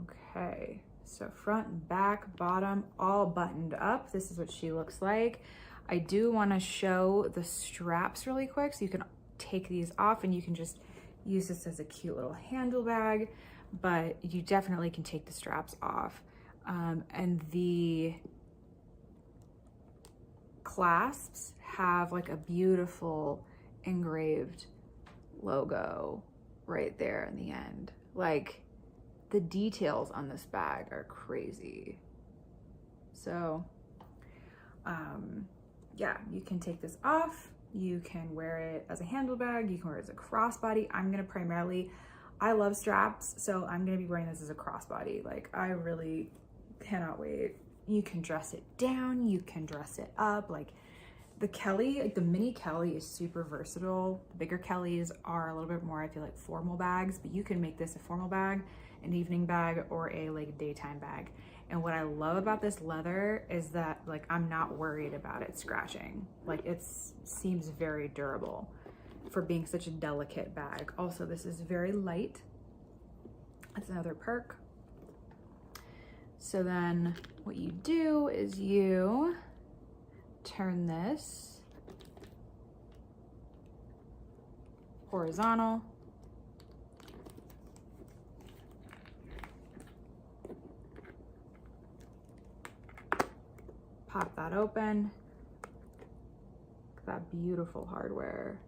Okay, so front, back, bottom, all buttoned up. This is what she looks like. I do want to show the straps really quick, so you can take these off and you can just use this as a cute little handle bag, but you definitely can take the straps off. And the clasps have like a beautiful engraved logo right there in the end. Like, the details on this bag are crazy. So yeah, you can take this off, you can wear it as a handle bag, you can wear it as a crossbody. I love straps, so I'm gonna be wearing this as a crossbody. Like, I really cannot wait. You can dress it down, you can dress it up. Like, the Kelly, like the Mini Kelly, is super versatile. The bigger Kellys are a little bit more, I feel like, formal bags, but you can make this a formal bag, an evening bag, or a like daytime bag. And what I love about this leather is that, like, I'm not worried about it scratching. Like, it seems very durable for being such a delicate bag. Also, this is very light. That's another perk. So then what you do is you turn this horizontal. Pop that open. Look at that beautiful hardware.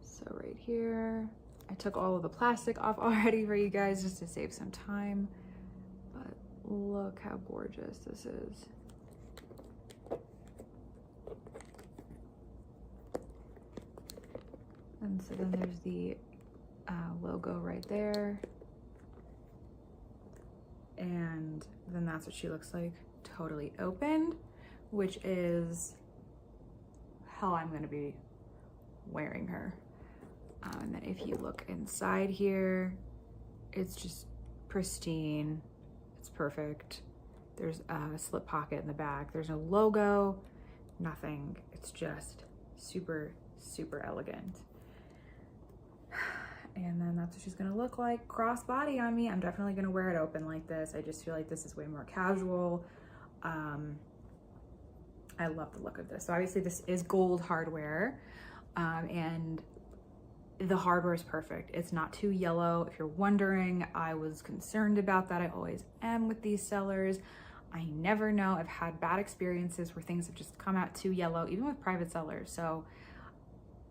So right here, I took all of the plastic off already for you guys just to save some time, but look how gorgeous this is. And so then there's the logo right there. And then that's what she looks like, totally opened, which is how I'm gonna be wearing her. And then if you look inside here, it's just pristine. It's perfect. There's a slip pocket in the back. There's no logo, nothing. It's just super, super elegant. And then that's what she's gonna look like crossbody on me. I'm definitely gonna wear it open like this. I just feel like this is way more casual. I love the look of this. So obviously this is gold hardware, and the hardware is perfect. It's not too yellow. If you're wondering, I was concerned about that. I always am with these sellers. I never know. I've had bad experiences where things have just come out too yellow, even with private sellers. So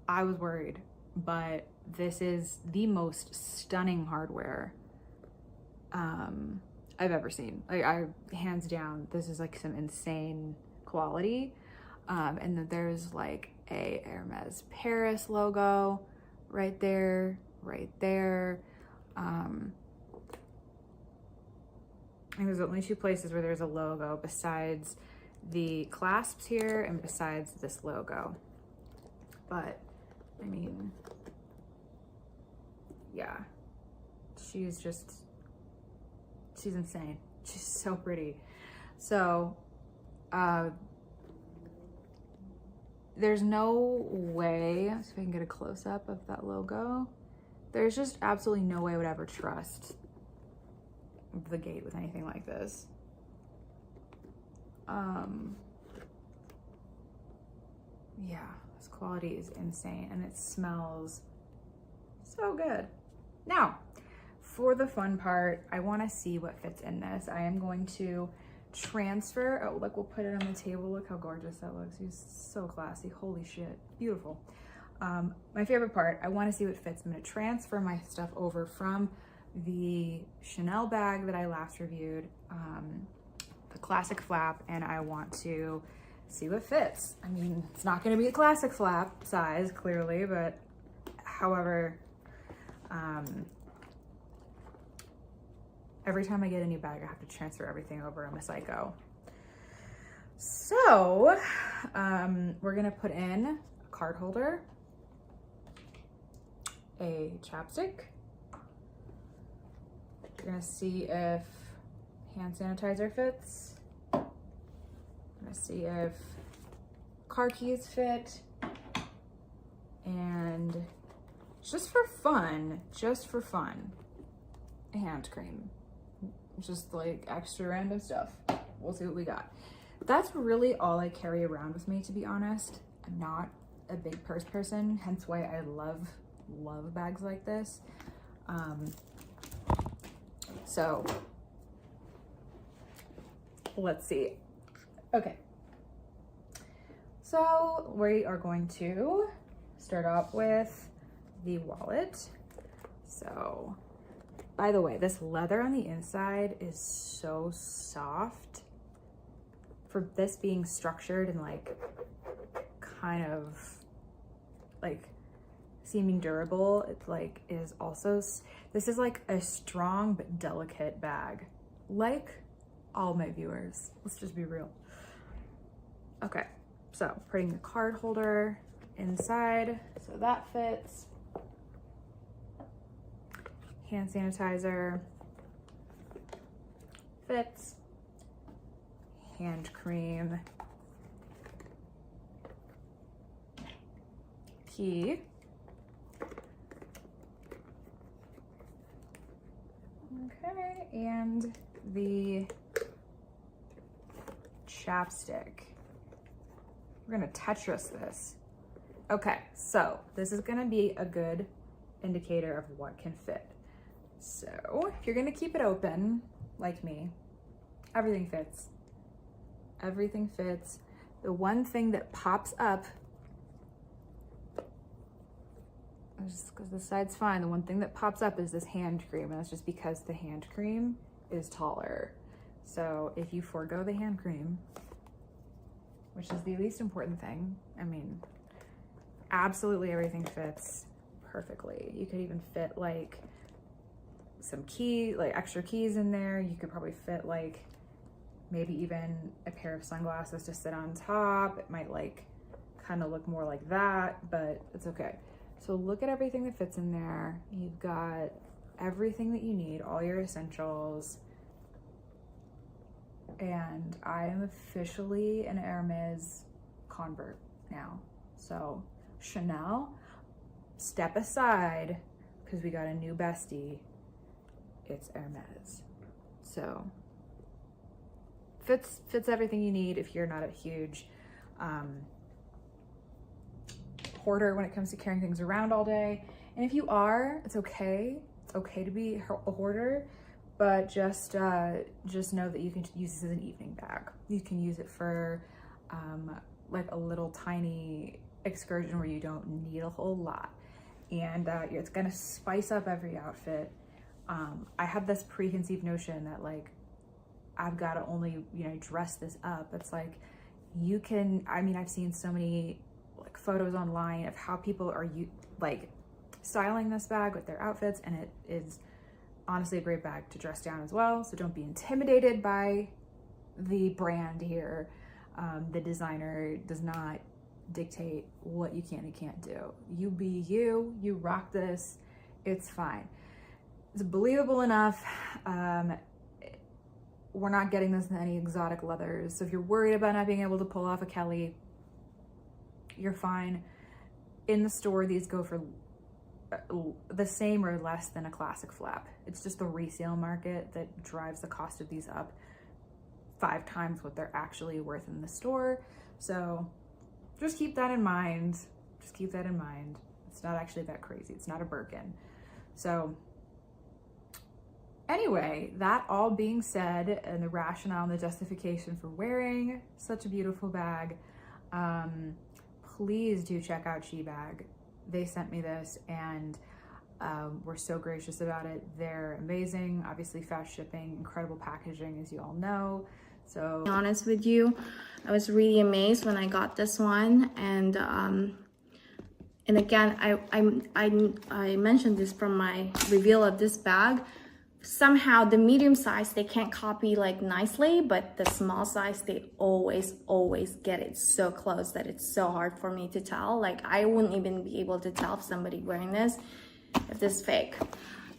I was worried, but this is the most stunning hardware I've ever seen. Like, hands down, this is like some insane quality. And then there's like a Hermes Paris logo right there, right there. And there's only two places where there's a logo besides the clasps here and besides this logo. But I mean, yeah, she's insane. She's so pretty. So there's no way, let's see if I can get a close-up of that logo. There's just absolutely no way I would ever trust the gate with anything like this. Yeah, this quality is insane and it smells so good. Now, for the fun part, I want to see what fits in this. I am going to transfer, oh, look, we'll put it on the table. Look how gorgeous that looks. He's so classy. Holy shit, beautiful. My favorite part, I want to see what fits. I'm going to transfer my stuff over from the Chanel bag that I last reviewed, the classic flap, and I want to see what fits. I mean, it's not going to be a classic flap size, clearly, but however, every time I get a new bag, I have to transfer everything over. I'm a psycho. So we're gonna put in a card holder, a chapstick. We're gonna see if hand sanitizer fits. I'm gonna see if car keys fit. And just for fun, a hand cream. just like extra random stuff. We'll see what we got. That's really all I carry around with me, to be honest. I'm not a big purse person, hence why I love bags like this. So let's see. Okay, so we are going to start off with the wallet. So, by the way, this leather on the inside is so soft. For this being structured and like kind of like seeming durable, it's like is also, this is like a strong but delicate bag, like all my viewers. Let's just be real. Okay, so putting the card holder inside so that fits. Hand sanitizer fits. Hand cream, key, okay, and the chapstick. We're gonna Tetris this. Okay, so this is gonna be a good indicator of what can fit. So if you're gonna keep it open, like me, everything fits. Everything fits. The one thing that pops up, just because the side's fine, the one thing that pops up is this hand cream, and that's just because the hand cream is taller. So if you forego the hand cream, which is the least important thing, I mean, absolutely everything fits perfectly. You could even fit like some extra keys in there. You could probably fit like maybe even a pair of sunglasses to sit on top. It might like kind of look more like that, but it's okay. So look at everything that fits in there. You've got everything that you need, all your essentials. And I am officially an Hermes convert now. So Chanel, step aside because we got a new bestie. It's Hermes. So fits everything you need if you're not a huge hoarder when it comes to carrying things around all day. And if you are, it's okay. It's okay to be a hoarder, but just know that you can use this as an evening bag. You can use it for like a little tiny excursion where you don't need a whole lot. And it's gonna spice up every outfit. I have this preconceived notion that like, I've got to only, dress this up. It's like, you can, I mean, I've seen so many like photos online of how people are like styling this bag with their outfits, and it is honestly a great bag to dress down as well. So don't be intimidated by the brand here. The designer does not dictate what you can and can't do. You be you, you rock this, it's fine. It's believable enough. We're not getting this in any exotic leathers. So if you're worried about not being able to pull off a Kelly, you're fine. In the store, these go for the same or less than a classic flap. It's just the resale market that drives the cost of these up 5 times what they're actually worth in the store. So just keep that in mind. Just keep that in mind. It's not actually that crazy. It's not a Birkin. So anyway, that all being said, and the rationale and the justification for wearing such a beautiful bag, please do check out Shebag. They sent me this and were so gracious about it. They're amazing, obviously fast shipping, incredible packaging, as you all know. So, to be honest with you, I was really amazed when I got this one, and again, I mentioned this from my reveal of this bag. Somehow the medium size they can't copy like nicely, but the small size they always get it so close that it's so hard for me to tell. Like I wouldn't even be able to tell if somebody wearing this if this is fake.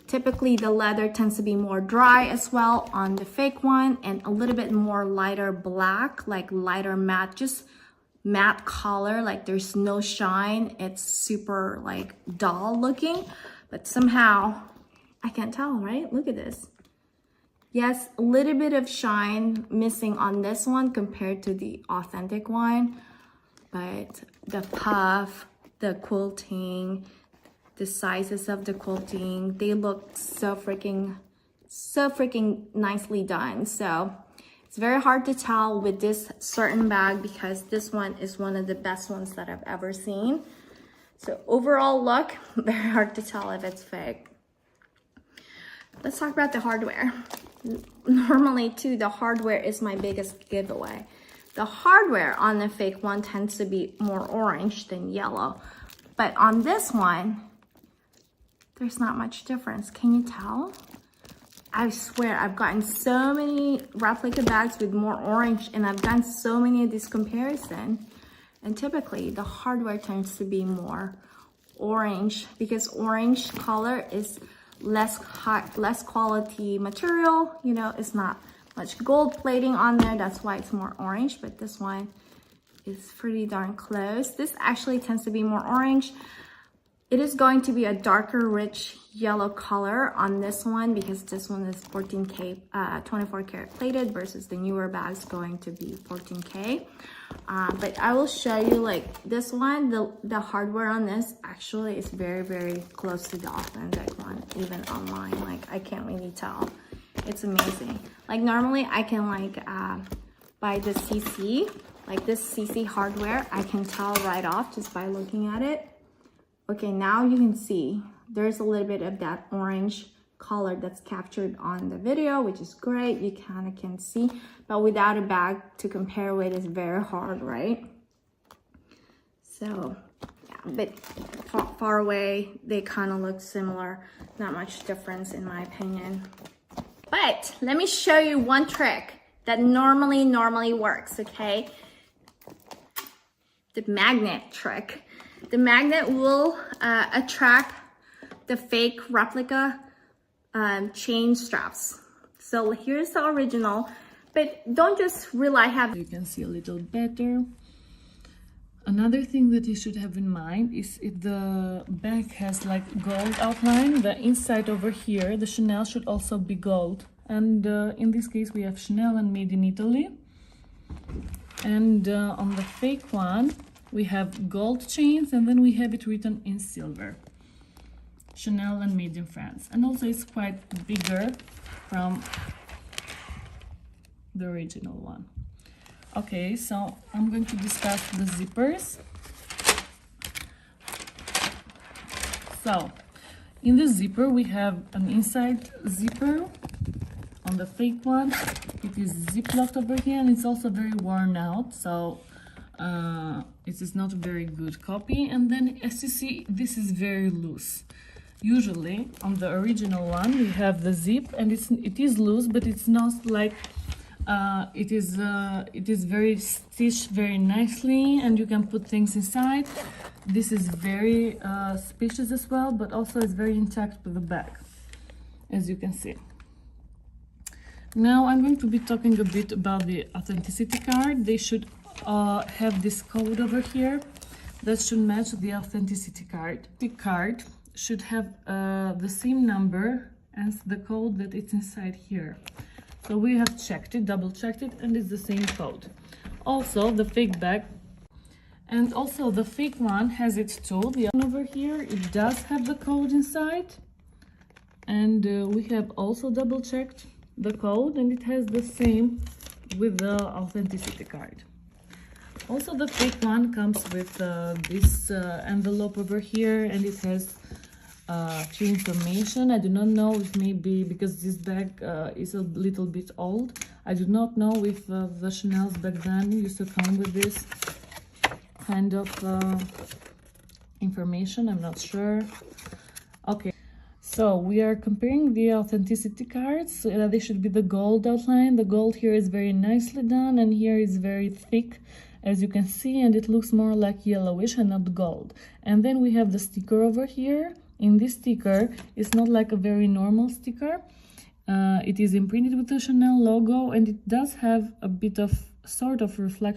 Typically the leather tends to be more dry as well on the fake one, and a little bit more lighter black, like lighter matte, just matte color, like there's no shine. It's super like dull looking, but somehow I can't tell, right? Look at this. Yes, a little bit of shine missing on this one compared to the authentic one, but the puff, the quilting, the sizes of the quilting, they look so freaking nicely done. So it's very hard to tell with this certain bag because this one is one of the best ones that I've ever seen. So overall look, very hard to tell if it's fake. Let's talk about the hardware. Normally too, the hardware is my biggest giveaway. The hardware on the fake one tends to be more orange than yellow, but on this one, there's not much difference. Can you tell? I swear, I've gotten so many replica bags with more orange, and I've done so many of these comparisons, and typically the hardware tends to be more orange because orange color is less quality material, you know, it's not much gold plating on there, that's why it's more orange, but this one is pretty darn close. This actually tends to be more orange. It is going to be a darker rich yellow color on this one because this one is 14K 24 karat plated versus the newer bags going to be 14K. But I will show you like this one, the hardware on this actually is very close to the authentic one, even online. Like I can't really tell. It's amazing. Like normally I can like buy the CC, like this CC hardware, I can tell right off just by looking at it. Okay, now you can see there's a little bit of that orange color that's captured on the video, which is great. You kind of can see, but without a bag to compare with is very hard, right? So, yeah, but far away, they kind of look similar. Not much difference in my opinion. But let me show you one trick that normally works, okay? The magnet trick. The magnet will attract the fake replica chain straps. So here's the original, but don't just rely heavily. You can see a little better. Another thing that you should have in mind is if the bag has like gold outline, the inside over here, the Chanel should also be gold. And in this case we have Chanel and made in Italy. And on the fake one, we have gold chains and then we have it written in silver. Chanel and made in France. And also it's quite bigger from the original one. Okay, so I'm going to discuss the zippers. So in the zipper we have an inside zipper. On the fake one it is zip-locked over here and it's also very worn out, so it is not a very good copy. And then as you see, this is very loose. Usually on the original one we have the zip and it is loose, but it's not like it is very stitched very nicely and you can put things inside. This is very spacious as well, but also is very intact with the bag, as you can see. Now I'm going to be talking a bit about the authenticity card. They should have this code over here that should match the authenticity card. The card should have the same number as the code that it's inside here. So we have checked it, double checked it, and it's the same code. Also the fake bag, and also the fake one has it too. The one over here, it does have the code inside, and we have also double checked the code and it has the same with the authenticity card. Also the fake one comes with this envelope over here and it has few information. I do not know if maybe because this bag is a little bit old, I do not know if the Chanel's back then used to come with this kind of information. I'm not sure. Okay, so we are comparing the authenticity cards. They should be the gold outline. The gold here is very nicely done and here is very thick, as you can see, and it looks more like yellowish and not gold. And then we have the sticker over here. In this sticker, it's not like a very normal sticker. It is imprinted with the Chanel logo and it does have a bit of sort of reflection